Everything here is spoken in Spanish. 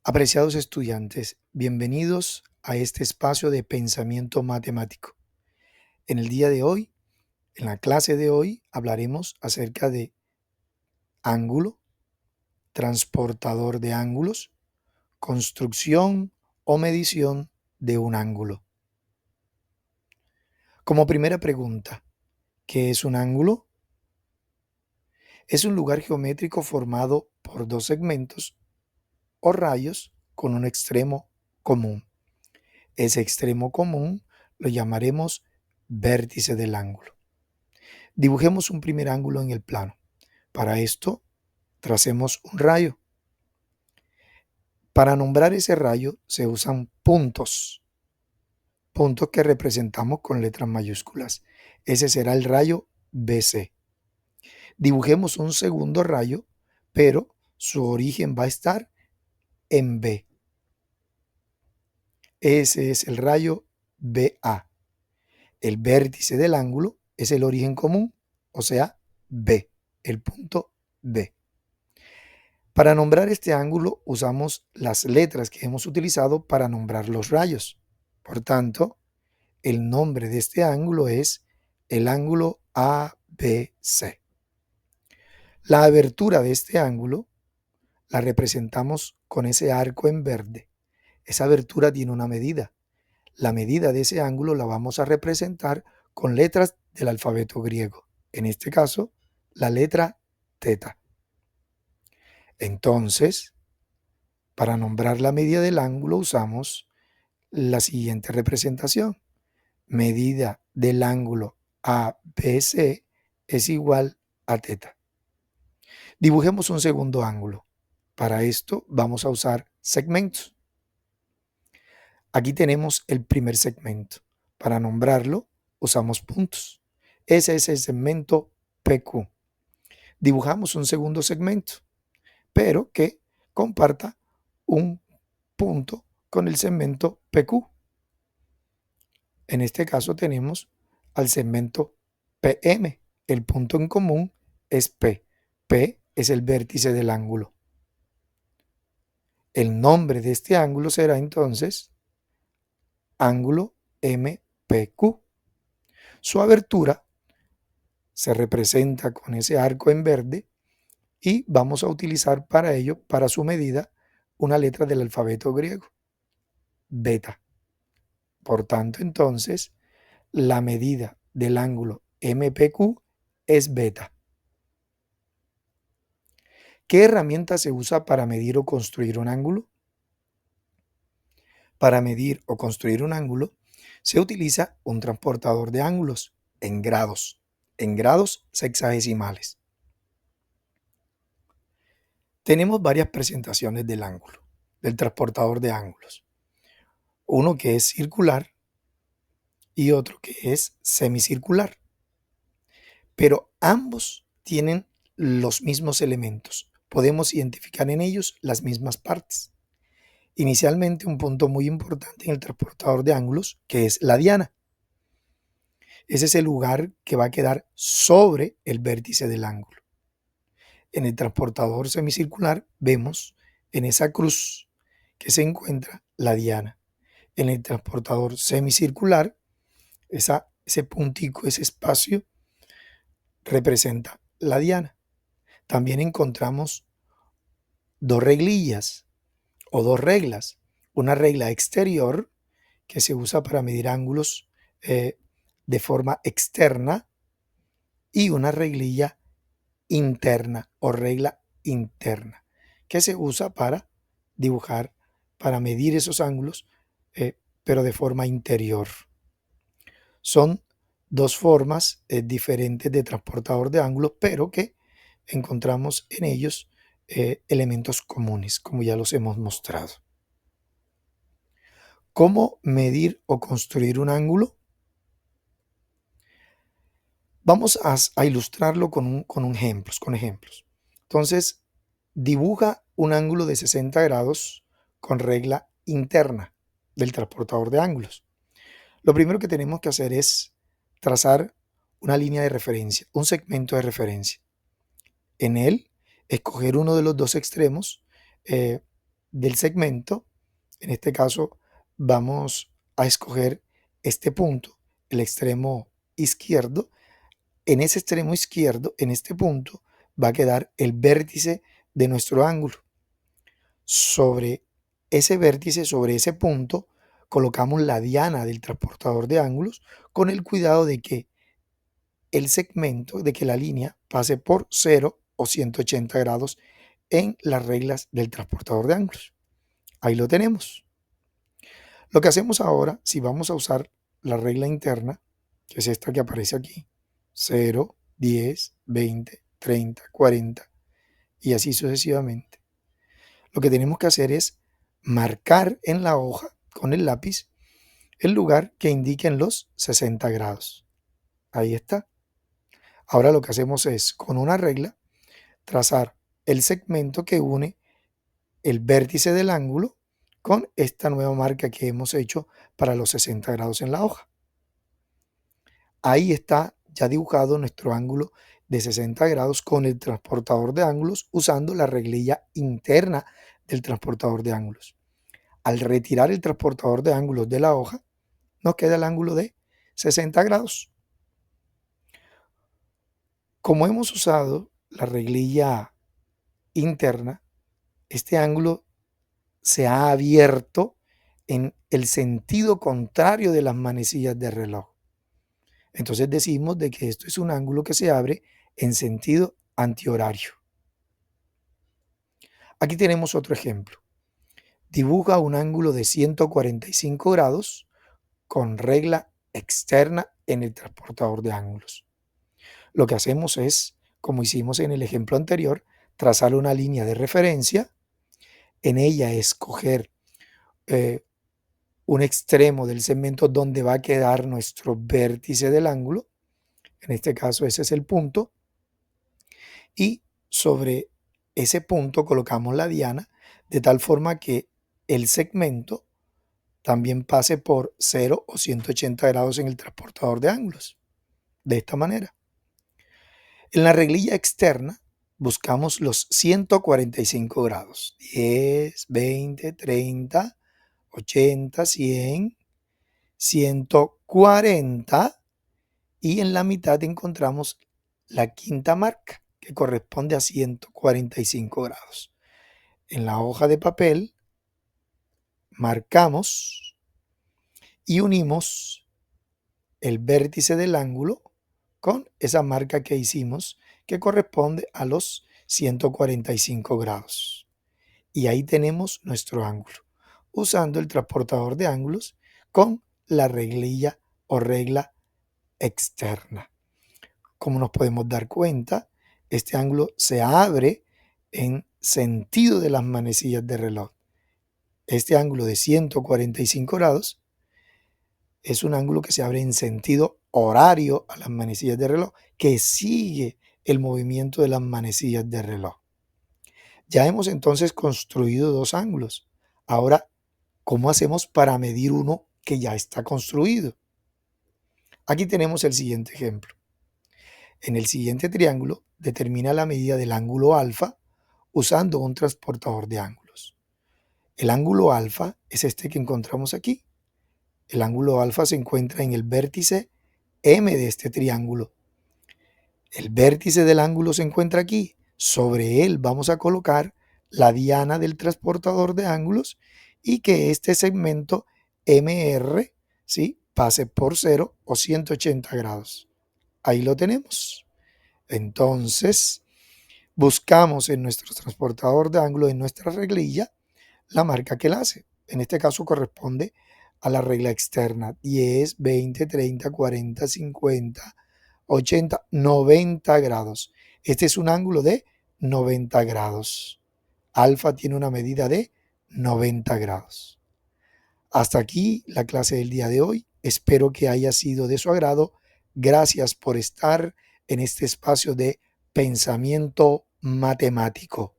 Apreciados estudiantes, bienvenidos a este espacio de pensamiento matemático. En el día de hoy, en la clase de hoy, hablaremos acerca de ángulo, transportador de ángulos, construcción o medición de un ángulo. Como primera pregunta, ¿qué es un ángulo? Es un lugar geométrico formado por dos segmentos o rayos con un extremo común. Ese extremo común lo llamaremos vértice del ángulo. Dibujemos un primer ángulo en el plano. Para esto, tracemos un rayo. Para nombrar ese rayo se usan puntos que representamos con letras mayúsculas. Ese será el rayo BC. Dibujemos un segundo rayo, pero su origen va a estar en B. Ese es el rayo BA. El vértice del ángulo es el origen común, o sea, B, el punto B. Para nombrar este ángulo usamos las letras que hemos utilizado para nombrar los rayos. Por tanto, el nombre de este ángulo es el ángulo ABC. La abertura de este ángulo la representamos con ese arco en verde. Esa abertura tiene una medida. La medida de ese ángulo la vamos a representar con letras del alfabeto griego. En este caso, la letra teta. Entonces, para nombrar la medida del ángulo usamos la siguiente representación. Medida del ángulo ABC es igual a teta. Dibujemos un segundo ángulo. Para esto vamos a usar segmentos. Aquí tenemos el primer segmento. Para nombrarlo usamos puntos. Ese es el segmento PQ. Dibujamos un segundo segmento, pero que comparta un punto con el segmento PQ. En este caso tenemos al segmento PM. El punto en común es P. P es el vértice del ángulo. El nombre de este ángulo será entonces ángulo MPQ. Su abertura se representa con ese arco en verde y vamos a utilizar para ello, para su medida, una letra del alfabeto griego, beta. Por tanto, entonces, la medida del ángulo MPQ es beta. ¿Qué herramienta se usa para medir o construir un ángulo? Para medir o construir un ángulo, se utiliza un transportador de ángulos en grados sexagesimales. Tenemos varias presentaciones del ángulo, del transportador de ángulos. Uno que es circular y otro que es semicircular. Pero ambos tienen los mismos elementos. Podemos identificar en ellos las mismas partes. Inicialmente, un punto muy importante en el transportador de ángulos, que es la diana. Ese es el lugar que va a quedar sobre el vértice del ángulo. En el transportador semicircular vemos en esa cruz que se encuentra la diana. En el transportador semicircular, ese puntico, ese espacio, representa la diana. También encontramos dos reglillas o dos reglas. Una regla exterior que se usa para medir ángulos de forma externa y una reglilla interna o regla interna que se usa para dibujar, para medir esos ángulos, pero de forma interior. Son dos formas diferentes de transportador de ángulos, pero que encontramos en ellos elementos comunes, como ya los hemos mostrado. ¿Cómo medir o construir un ángulo? Vamos a ilustrarlo con ejemplos. Entonces, dibuja un ángulo de 60 grados con regla interna del transportador de ángulos. Lo primero que tenemos que hacer es trazar una línea de referencia, un segmento de referencia. En él, escoger uno de los dos extremos del segmento, en este caso vamos a escoger este punto, el extremo izquierdo. En ese extremo izquierdo, en este punto, va a quedar el vértice de nuestro ángulo. Sobre ese vértice, sobre ese punto, colocamos la diana del transportador de ángulos con el cuidado de que el segmento, de que la línea pase por 0 o 180 grados en las reglas del transportador de ángulos. Ahí lo tenemos. Lo que hacemos ahora, si vamos a usar la regla interna, que es esta que aparece aquí, 0, 10, 20, 30, 40 y así sucesivamente, lo que tenemos que hacer es marcar en la hoja con el lápiz el lugar que indiquen los 60 grados. Ahí está. Ahora lo que hacemos es, con una regla, trazar el segmento que une el vértice del ángulo con esta nueva marca que hemos hecho para los 60 grados en la hoja. Ahí está ya dibujado nuestro ángulo de 60 grados con el transportador de ángulos usando la reglilla interna del transportador de ángulos. Al retirar el transportador de ángulos de la hoja, nos queda el ángulo de 60 grados. Como hemos usado la reglilla interna, este ángulo se ha abierto en el sentido contrario de las manecillas de reloj. Entonces decimos de que esto es un ángulo que se abre en sentido antihorario. Aquí tenemos otro ejemplo. Dibuja un ángulo de 145 grados con regla externa en el transportador de ángulos. Lo que hacemos es, como hicimos en el ejemplo anterior, trazar una línea de referencia, en ella escoger un extremo del segmento donde va a quedar nuestro vértice del ángulo, en este caso ese es el punto, y sobre ese punto colocamos la diana de tal forma que el segmento también pase por 0 o 180 grados en el transportador de ángulos. De esta manera. En la reglilla externa buscamos los 145 grados. 10, 20, 30, 80, 100, 140 y en la mitad encontramos la quinta marca que corresponde a 145 grados. En la hoja de papel marcamos y unimos el vértice del ángulo con esa marca que hicimos que corresponde a los 145 grados. Y ahí tenemos nuestro ángulo, usando el transportador de ángulos con la reglilla o regla externa. Como nos podemos dar cuenta, este ángulo se abre en sentido de las manecillas de reloj. Este ángulo de 145 grados es un ángulo que se abre en sentido horario a las manecillas de reloj, que sigue el movimiento de las manecillas de reloj. Ya hemos entonces construido dos ángulos. Ahora, ¿cómo hacemos para medir uno que ya está construido? Aquí tenemos el siguiente ejemplo. En el siguiente triángulo, determina la medida del ángulo alfa usando un transportador de ángulos. El ángulo alfa es este que encontramos aquí. El ángulo alfa se encuentra en el vértice M de este triángulo. El vértice del ángulo se encuentra aquí. Sobre él vamos a colocar la diana del transportador de ángulos y que este segmento MR, ¿sí?, pase por 0 o 180 grados. Ahí lo tenemos. Entonces, buscamos en nuestro transportador de ángulos, en nuestra reglilla, la marca que la hace. En este caso corresponde a la regla externa, 10, 20, 30, 40, 50, 80, 90 grados. Este es un ángulo de 90 grados. Alfa tiene una medida de 90 grados. Hasta aquí la clase del día de hoy. Espero que haya sido de su agrado. Gracias por estar en este espacio de pensamiento matemático.